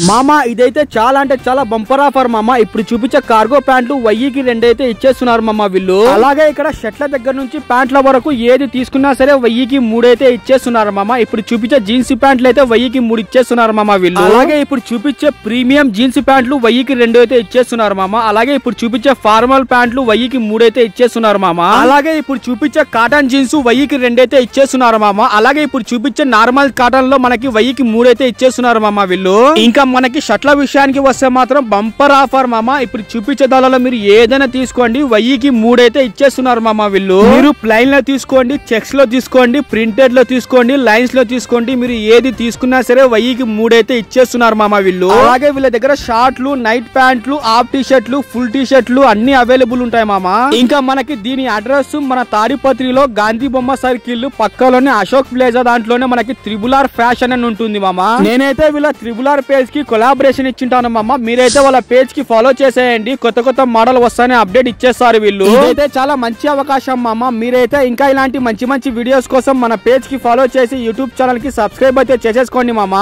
మామ ఇదైతే చాలా అంటే చాలా బంపర్ ఆఫర్ మామ. ఇప్పుడు చూపించే కార్గో ప్యాంట్లు 1000కి 2 అయితే ఇచ్చేస్తున్నారు మామ వీళ్ళు. అలాగే ఇక్కడ షర్ట్ల దగ్గర నుంచి ప్యాంట్ల వరకు ఏది తీసుకున్నా సరే 1000కి 3 అయితే ఇచ్చేస్తున్నారు మామ. ఇప్పుడు చూపించే జీన్స్ ప్యాంట్లు అయితే 1000కి 3 ఇచ్చేస్తున్నారు మామ వీళ్ళు. అలాగే ఇప్పుడు చూపించే ప్రీమియం జీన్స్ ప్యాంట్లు 1000కి 2 అయితే ఇచ్చేస్తున్నారు మామ. అలాగే ఇప్పుడు చూపించే ఫార్మల్ ప్యాంట్లు 1000కి 3 అయితే ఇచ్చేస్తున్నారు మామ. అలాగే ఇప్పుడు చూపించే కాటన్ జీన్స్ 1000కి 2 అయితే ఇచ్చేస్తున్నారు మామ. అలాగే ఇప్పుడు చూపించే నార్మల్ కాటన్ లో మనకి 1000కి 3 అయితే ఇచ్చేస్తున్నారు మామ వీళ్ళు. ఇంకా మనకి షర్ట్ల విషయానికి వస్తే మాత్రం బంపర్ ఆఫర్ మామ. ఇప్పుడు చూపించే దానిలో మీరు ఏదైనా తీసుకోండి 1000కి 3 అయితే ఇచ్చేస్తున్నారు మామ వీళ్ళు. మీరు ప్లైన్ లో తీసుకోండి, చెక్స్ లో తీసుకోండి, ప్రింటెడ్ లో తీసుకోండి, లైన్స్ లో తీసుకోండి, మీరు ఏది తీసుకున్నా సరే 1000కి 3 అయితే ఇచ్చేస్తున్నారు మామ వీళ్ళు. అలాగే వీళ్ళ దగ్గర షార్ట్లు, నైట్ ప్యాంట్లు, హాఫ్ టీ షర్ట్లు, ఫుల్ టీ షర్ట్లు అన్ని అవైలబుల్ ఉంటాయి మామ. ఇంకా మనకి దీని అడ్రస్ మన తాడిపత్రిలో గాంధీ బొమ్మ సర్కిల్ పక్కలోనే అశోక్ ప్లేజా దాంట్లోనే మనకి త్రిబుల్-ఆర్ ఫ్యాషన్ అని ఉంటుంది మామ. నేనైతే వీళ్ళ త్రిబుల్-ఆర్ పేజ్ కి కొలాబరేషన్ ఇచ్చింటాను మామ. మీరైతే వాళ్ళ పేజ్ కి ఫాలో చేసేయండి, కొత్త కొత్త మోడల్ వస్తానే అప్డేట్ ఇచ్చేస్తారు వీళ్ళు. ఇదైతే చాలా మంచి అవకాశం మామ. మీరైతే ఇంకా ఇలాంటి మంచి మంచి వీడియోస్ కోసం మన పేజ్ కి ఫాలో చేసి యూట్యూబ్ ఛానల్ కి సబ్స్క్రైబ్ అయితే చేసేసుకోండి మామ.